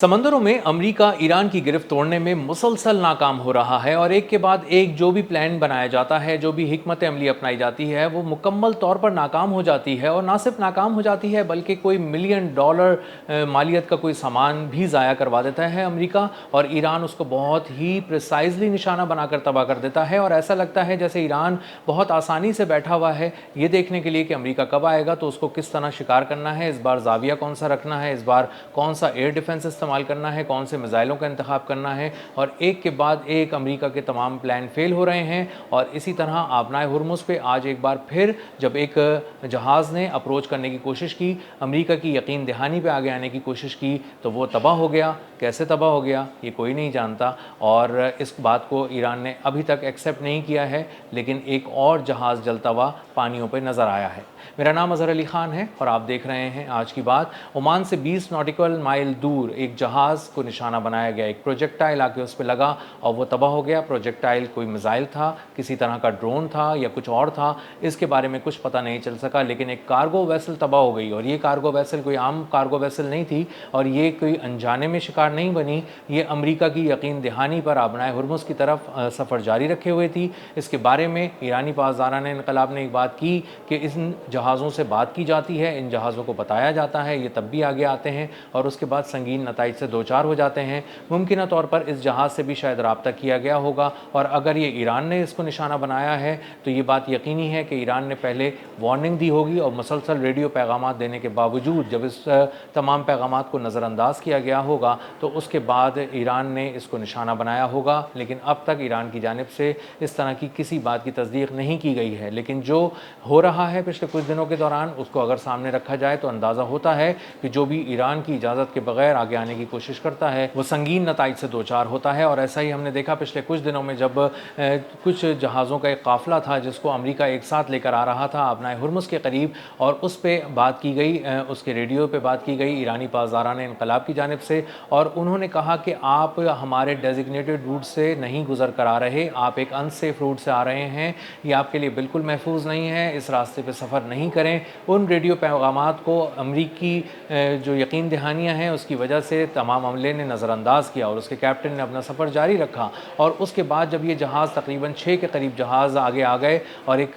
समंदरों में America Iran की गिरफ्त तोड़ने में मुसलसल नाकाम हो रहा है और एक के बाद एक जो भी प्लान बनाया जाता है, जो भी हिकमत अमली अपनाई जाती है, वो मुकम्मल तौर पर नाकाम हो जाती है। और ना सिर्फ नाकाम हो जाती है बल्कि कोई मिलियन डॉलर मालियत का कोई सामान भी ज़ाया करवा देता है अमेरिका, और ईरान उसको बहुत ही प्रिसाइजली निशाना बनाकर तबाह कर देता है। और ऐसा लगता है जैसे ईरान बहुत आसानी से बैठा हुआ है ये देखने के लिए कि अमेरिका कब आएगा तो उसको किस तरह शिकार करना है, इस बार जाविया कौन सा रखना है, इस बार कौन सा एयर डिफेंस इस्तेमाल करना है, कौन से मिसाइलों का इंतखाब करना है। और एक के बाद एक अमेरिका के तमाम प्लान फेल हो रहे हैं। और इसी तरह आबनाए हुर्मुज़ पे आज एक बार फिर जब एक जहाज़ ने अप्रोच करने की कोशिश की, अमेरिका की यकीन दहानी पे आगे आने की कोशिश की, तो वो तबाह हो गया। कैसे तबाह हो गया ये कोई नहीं जानता, और इस बात को ईरान ने अभी तक एक्सेप्ट नहीं किया है। लेकिन एक और जहाज़ जलता हुआ पानियों पर नज़र आया है। मेरा नाम अज़हर अली ख़ान है और आप देख रहे हैं आज की बात। ओमान से 20 नॉटिकल माइल दूर एक जहाज़ को निशाना बनाया गया, एक प्रोजेक्टाइल आके उस पर लगा और वो तबाह हो गया। प्रोजेक्टाइल कोई मिसाइल था, किसी तरह का ड्रोन था या कुछ और था, इसके बारे में कुछ पता नहीं चल सका। लेकिन एक कार्गो वेसल तबाह हो गई, और ये कार्गो वेसल कोई आम कार्गो वेसल नहीं थी, और ये कोई अनजाने में शिकार नहीं बनी। ये अमेरिका की यकीन दहानी पर आबनाए हुर्मुज़ की तरफ सफ़र जारी रखे हुए थी। इसके बारे में ईरानी पासदारान इनकलाब ने एक बात की कि इन जहाज़ों से बात की जाती है, इन जहाज़ों को बताया जाता है, ये तब भी आगे आते हैं और उसके बाद संगीन नताइज से दो चार हो जाते हैं। मुमकिन तौर पर इस जहाज़ से भी शायद रब्ता किया गया होगा, और अगर ये ईरान ने इसको निशाना बनाया है तो ये बात यकीनी है कि ईरान ने पहले वार्निंग दी होगी, और मुसलसल रेडियो पैगाम देने के बावजूद जब इस तमाम पैगाम को नज़रअंदाज किया गया होगा तो उसके बाद ईरान ने इसको निशाना बनाया होगा। लेकिन अब तक ईरान की जानिब से इस तरह की किसी बात की तस्दीक नहीं की गई है। लेकिन जो हो रहा है पिछले कुछ दिनों के दौरान, उसको अगर सामने रखा जाए तो अंदाज़ा होता है कि जो भी ईरान की इजाज़त के बगैर आगे आने की कोशिश करता है वो संगीन नताइज से दो चार होता है। और ऐसा ही हमने देखा पिछले कुछ दिनों में जब कुछ जहाज़ों का एक काफ़िला था जिसको अमेरिका एक साथ लेकर आ रहा था आबनाए हुर्मुज़ के करीब, और उस पर बात की गई, उसके रेडियो पे बात की गई ईरानी पासदारान इनकलाब की जानिब से, और उन्होंने कहा कि आप हमारे डेजिग्नेटेड रूट से नहीं गुजर कर आ रहे, आप एक अनसेफ रूट से आ रहे हैं, ये आपके लिए बिल्कुल महफूज नहीं है, इस रास्ते पे सफ़र नहीं करें। उन रेडियो पैगामात को अमरीकी जो यकीन दहानियाँ हैं उसकी वजह से तमाम अमले ने नज़रअंदाज किया, और उसके कैप्टन ने अपना सफ़र जारी रखा। और उसके बाद जब ये जहाज़ तकरीबन 6 के करीब जहाज़ आगे आ गए और एक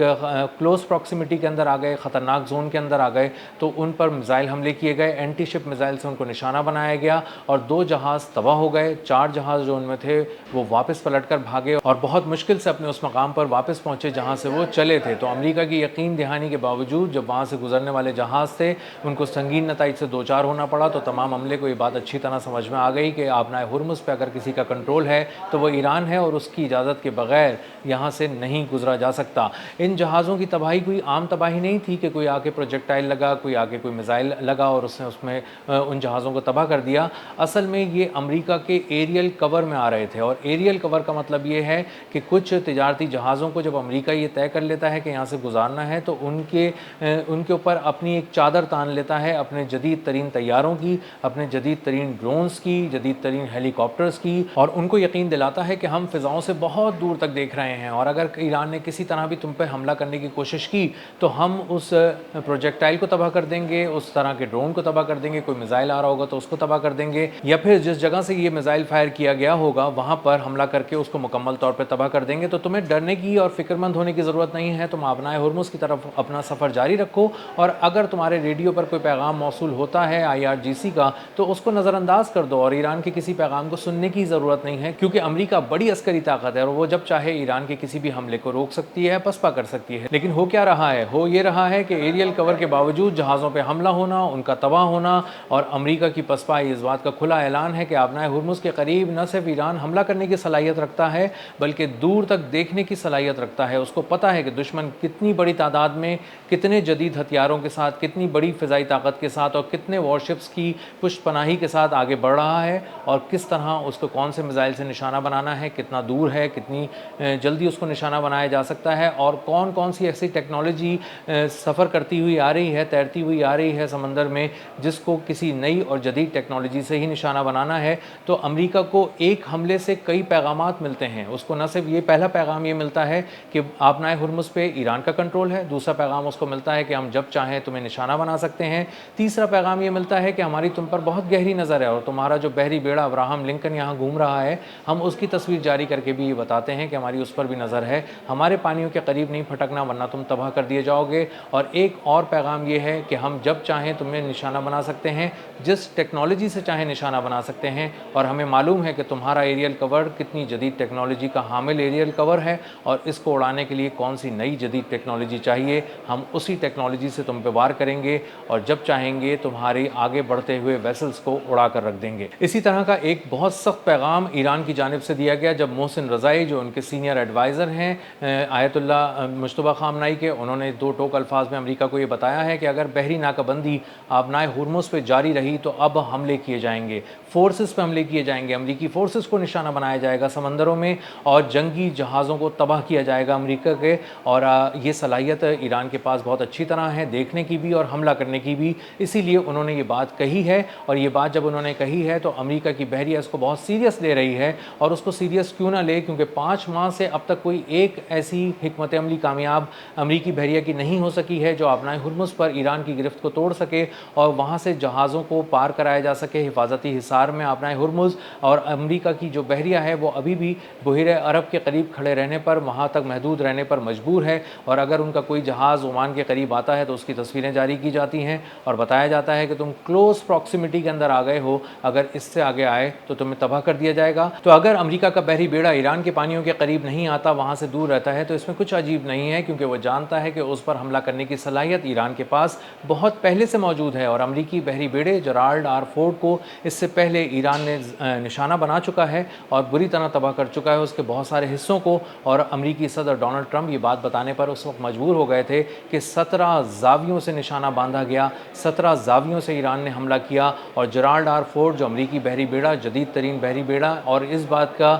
क्लोज़ प्रॉक्सिमिटी के अंदर आ गए, ख़तरनाक जोन के अंदर आ गए, तो उन पर मिसाइल हमले किए गए, एंटी शिप मिसाइल से उनको निशाना बनाया गया, और 2 जहाज़ तबाह हो गए। 4 जहाज़ जो उनमें थे वो वापस पलट कर भागे और बहुत मुश्किल से अपने उस मकाम पर वापस पहुँचे जहाँ से वो चले थे। तो अमेरिका की यकीन दहानी के बावजूद जब वहाँ से गुजरने वाले जहाज़ थे उनको संगीन नताइज से दो चार होना पड़ा। तो तमाम अमले को ये बात अच्छी तरह समझ में आ गई कि आबनाए हुर्मुज़ पे अगर किसी का कंट्रोल है तो वो ईरान है, और उसकी इजाज़त के बगैर यहाँ से नहीं गुजरा जा सकता। इन जहाज़ों की तबाही कोई आम तबाही नहीं थी कि कोई आके प्रोजेक्टाइल लगा, कोई आके कोई मिसाइल लगा और उसने उसमें उन जहाज़ों को तबाह कर दिया। असल में ये अमेरिका के एरियल कवर में आ रहे थे, और एरियल कवर का मतलब ये है कि कुछ तिजारती जहाज़ों को जब अमेरिका ये तय कर लेता है कि यहाँ से गुजारना है तो उनके ऊपर अपनी एक चादर तान लेता है, अपने जदीद तरीन तैयारों की, अपने जदीद तरीन ड्रोन्स की, जदीद तरीन हेलीकॉप्टर्स की, और उनको यकीन दिलाता है कि हम फ़िज़ाओं से बहुत दूर तक देख रहे हैं, और अगर ईरान ने किसी तरह भी तुम पे हमला करने की कोशिश की तो हम उस प्रोजेक्टाइल को तबाह कर देंगे, उस तरह के ड्रोन को तबाह कर देंगे, कोई मिसाइल आ रहा होगा तो उसको तबाह कर देंगे, या फिर जिस जगह से ये मिसाइल फायर किया गया होगा वहाँ पर हमला करके उसको मुकम्मल तौर पर तबाह कर देंगे। तो तुम्हें डरने की और फिक्रमंद होने की ज़रूरत नहीं है, तुम आबनाए हुर्मुज़ की तरफ अपना सफ़र जारी रखो, और अगर तुम्हारे रेडियो पर कोई पैगाम मौसूल होता है IRGC का तो उसको नज़रअंदाज कर दो, और ईरान के किसी पैगाम को सुनने की ज़रूरत नहीं है, क्योंकि अमेरिका बड़ी अस्करी ताकत है और वो जब चाहे ईरान के किसी भी हमले को रोक सकती है, पसपा कर सकती है। लेकिन हो क्या रहा है, हो ये रहा है कि एरियल कवर के बावजूद जहाज़ों पर हमला होना, उनका तबाह होना, और अमेरिका की पसपाई इस बात का खुला ऐलान है कि आबनाए हुर्मुज़ के करीब न सिर्फ ईरान हमला करने की सलाहियत रखता है बल्कि दूर तक देखने की सलाहियत रखता है। उसको पता है कि दुश्मन कितनी बड़ी तादाद में, कितने जदीद हथियारों के साथ, कितनी बड़ी फ़िज़ाई ताकत के साथ और कितने वॉरशिप्स की पुष्टपनाही के साथ आगे बढ़ रहा है, और किस तरह उसको कौन से मिसाइल से निशाना बनाना है, कितना दूर है, कितनी जल्दी उसको निशाना बनाया जा सकता है, और कौन कौन सी ऐसी टेक्नोलॉजी सफ़र करती हुई आ रही है, तैरती हुई आ रही है समंदर में, जिसको किसी नई और जदीद टेक्नोलॉजी से ही निशाना निशाना बनाना है तो अमेरिका को एक हमले से कई पैगामात मिलते हैं। उसको न सिर्फ ये पहला पैगाम ये मिलता है कि आबनाए हुर्मुज़ पे ईरान का कंट्रोल है, दूसरा पैगाम उसको मिलता है कि हम जब चाहें तुम्हें निशाना बना सकते हैं, तीसरा पैगाम ये मिलता है कि हमारी तुम पर बहुत गहरी नज़र है और तुम्हारा जो बहरी बेड़ा अब्राहम लिंकन यहाँ घूम रहा है, हम उसकी तस्वीर जारी करके भी ये बताते हैं कि हमारी उस पर भी नज़र है, हमारे पानियों के करीब नहीं फटकना वरना तुम तबाह कर दिए जाओगे। और एक और पैगाम ये है कि हम जब चाहें तुम्हें निशाना बना सकते हैं, जिस टेक्नोलॉजी से चाहें निशाना बना सकते हैं, और हमें मालूम है कि तुम्हारा एरियल कवर कितनी जदीद टेक्नोलॉजी का हामिल एरियल कवर है और इसको उड़ाने के लिए कौन सी नई जदीद टेक्नोलॉजी चाहिए, हम उसी टेक्नोलॉजी से तुम पे वार करेंगे और जब चाहेंगे तुम्हारी आगे बढ़ते हुए वेसल्स को उड़ा कर रख देंगे। इसी तरह का एक बहुत सख्त पैगाम ईरान की जानिब से दिया गया जब मोहसिन रज़ाई जो उनके सीनियर एडवाइज़र हैं आयतुल्लाह मुज्तबा ख़ामनाई के, उन्होंने दो टोक अल्फाज में अमेरिका को ये बताया है कि अगर बहरी नाकाबंदी आबनाए हुर्मुज़ पे जारी रही तो अब हमले किए जाएंगे, फोर्सेस पे हमले किए जाएंगे, अमेरिकी फोर्सेस को निशाना बनाया जाएगा समंदरों में और जंगी जहाज़ों को तबाह किया जाएगा अमेरिका के। और ये सलाहियत ईरान के पास बहुत अच्छी तरह है देखने की भी और हमला करने की भी, इसीलिए उन्होंने ये बात कही है। और ये बात जब उन्होंने कही है तो अमेरिका की बहरिया इसको बहुत सीरियस ले रही है। और उसको सीरियस क्यों ना ले, क्योंकि 5 माह से अब तक कोई एक ऐसी हिकमत अमली कामयाब अमेरिकी बहरिया की नहीं हो सकी है जो आबनाए हुर्मुज़ पर ईरान की गिरफ्त को तोड़ सके और वहाँ से जहाज़ों को पार कराया जा सके हिफाजती हिसार में आबनाए हुर्मुज़। और अमेरिका की जो बहरिया है वो अभी भी बहिरे अरब के करीब खड़े रहने पर, वहाँ तक महदूद रहने पर मजबूर है। और अगर उनका कोई जहाज़ ओमान के करीब आता है तो उसकी तस्वीरें जारी की जाती हैं और बताया जाता है कि तुम क्लोज प्रॉक्सिमिटी के अंदर आ गए हो, अगर इससे आगे आए तो तुम्हें तबाह कर दिया जाएगा। तो अगर अमेरिका का बहरी बेड़ा ईरान के पानियों के करीब नहीं आता, वहाँ से दूर रहता है, तो इसमें कुछ अजीब नहीं है क्योंकि वो जानता है कि उस पर हमला करने की सलाहियत ईरान के पास बहुत पहले से मौजूद है। और अमेरिकी बहरी बेड़े जेराल्ड आर फोर्ड को इससे पहले ईरान ने निशाना बना चुका है और बुरी तरह तबाह कर चुका है उसके बहुत सारे हिस्सों को। और अमेरिकी सदर डोनाल्ड ट्रंप ये बात बताने पर उस वक्त मजबूर हो गए थे कि 17 जावियों से निशाना बांधा गया, 17 जावियों से ईरान ने हमला किया। और जेराल्ड आर फोर्ड जो अमेरिकी बहरी बेड़ा, जदीद तरीन बहरी बेड़ा, और इस बात का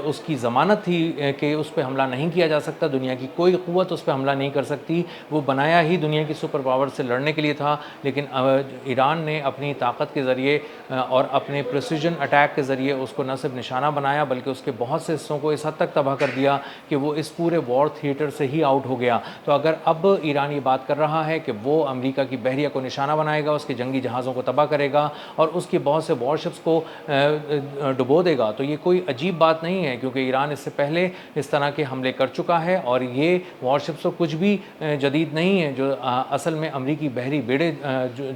उसकी ज़मानत थी कि उस पर हमला नहीं किया जा सकता, दुनिया की कोई क़ुव्वत उस पर हमला नहीं कर सकती, वो बनाया ही दुनिया की सुपर पावर से लड़ने के लिए था। लेकिन ईरान ने अपनी ताकत के ज़रिए और अपने प्रिसिजन अटैक के ज़रिए उसको न सिर्फ निशाना बनाया बल्कि उसके बहुत से हिस्सों को इस हद तक तबाह कर दिया कि वो इस पूरे वॉर थिएटर से ही आउट हो गया। तो अगर अब ईरान ये बात कर रहा है कि वो अमेरिका की बहरिया को निशाना बनाएगा, उसके जंगी जहाज़ों को तबाह करेगा और उसके बहुत से वॉरशिप्स को डुबो देगा, तो ये कोई अजीब बात नहीं है क्योंकि ईरान इससे पहले इस तरह के हमले कर चुका है। और ये वॉरशिप्स तो कुछ भी जदीद नहीं है, जो असल में अमेरिकी बहरी बेड़े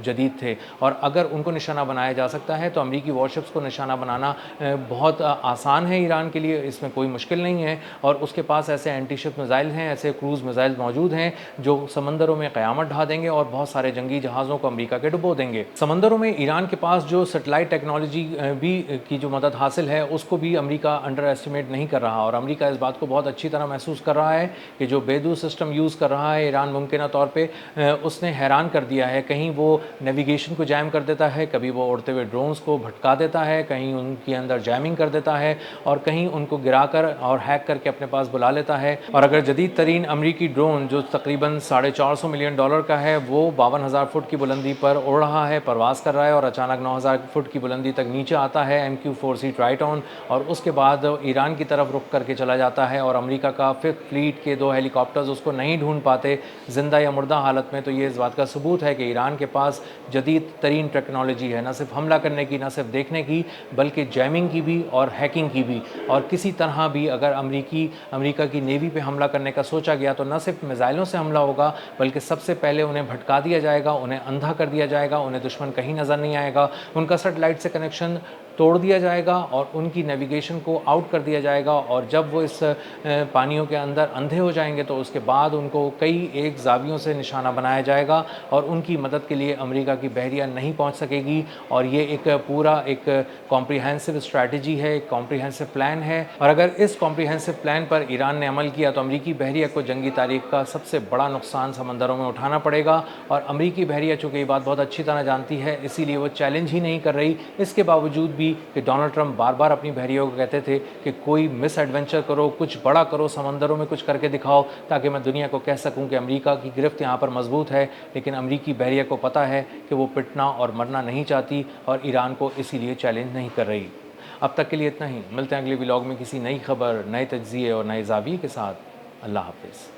जदीद थे। और अगर उनको निशाना बनाया जा सकता है तो अमेरिकी वॉरशिप्स को निशाना बनाना बहुत आसान है ईरान के लिए, इसमें कोई मुश्किल नहीं है। और उसके पास ऐसे एंटी शिप मिसाइल हैं, ऐसे क्रूज़ मिसाइल मौजूद हैं जो समंदरों में क़यामत ढा देंगे और बहुत सारे जंगी जहाज़ों को अमेरिका के डुबो देंगे। समंदरों में ईरान के पास जो सेटेलाइट टेक्नोलॉजी भी की जो मदद हासिल है उसको भी अमेरिका अंडर एस्टिमेट नहीं कर रहा। और अमेरिका इस बात को बहुत अच्छी तरह महसूस कर रहा है कि जो बेदू सिस्टम यूज़ कर रहा है ईरान मुमकिन तौर पर उसने हैरान कर दिया है। कहीं वो नेविगेशन को जैम कर देता है, कभी वो उड़ते हुए ड्रोन्स को भटका देता है, कहीं उनके अंदर जैमिंग कर देता है और कहीं उनको गिराकर और हैक करके अपने पास बुला लेता है। और अगर जदीद तरीन अमरीकी ड्रोन जो तकरीबन $450 मिलियन का है वो 52,000 फुट की बुलंदी पर उड़ रहा है, परवाज़ कर रहा है और अचानक 9,000 फुट की बुलंदी तक नीचे आता है MQ-4C ट्राइटॉन और उसके बाद ईरान की तरफ रुख करके चला जाता है और अमेरिका का 5th फ्लीट के 2 हेलीकॉप्टर्स उसको नहीं ढूंढ पाते ज़िंदा या मुर्दा हालत में। तो ये इस बात का सबूत है कि ईरान के पास जदीद तरीन टेक्नोलॉजी है, न सिर्फ हमला करने की, न सिर्फ देखने की, बल्कि जैमिंग की भी और हैकिंग की भी। और किसी तरह भी अगर अमेरिका की नेवी पे हमला करने का सोचा गया तो न सिर्फ मिसाइलों से हमला होगा बल्कि सबसे पहले उन्हें भटका दिया जाएगा, उन्हें अंधा कर दिया जाएगा, उन्हें दुश्मन कहीं नज़र नहीं आएगा, उनका सैटेलाइट से कनेक्शन तोड़ दिया जाएगा और उनकी नेविगेशन को आउट कर दिया जाएगा। और जब वो इस पानियों के अंदर अंधे हो जाएंगे तो उसके बाद उनको कई एक जावियों से निशाना बनाया जाएगा और उनकी मदद के लिए अमेरिका की बहरिया नहीं पहुंच सकेगी। और ये एक पूरा एक कॉम्प्रिहेंसिव स्ट्रैटेजी है, एक कॉम्प्रिहेंसिव प्लान है। और अगर इस कॉम्प्रिहेंसिव प्लान पर ईरान ने अमल किया तो अमेरिकी बहरिया को जंगी तारीख का सबसे बड़ा नुकसान समंदरों में उठाना पड़ेगा। और अमेरिकी बहरिया चूँकि ये बात बहुत अच्छी तरह जानती है इसीलिए वो चैलेंज ही नहीं कर रही, इसके बावजूद भी تھی کہ ڈونلڈ ٹرمپ بار بار اپنی بحریوں کو کہتے تھے کہ کوئی مس ایڈونچر کرو، کچھ بڑا کرو، سمندروں میں کچھ کر کے دکھاؤ تاکہ میں دنیا کو کہہ سکوں کہ امریکہ کی گرفت یہاں پر مضبوط ہے. لیکن امریکی بحریہ کو پتہ ہے کہ وہ پٹنا اور مرنا نہیں چاہتی اور ایران کو اسی لیے چیلنج نہیں کر رہی. اب تک کے لیے اتنا ہی. ملتے ہیں اگلے ولاگ میں کسی نئی خبر، نئے تجزیے اور نئے زاویے کے ساتھ. اللہ حافظ.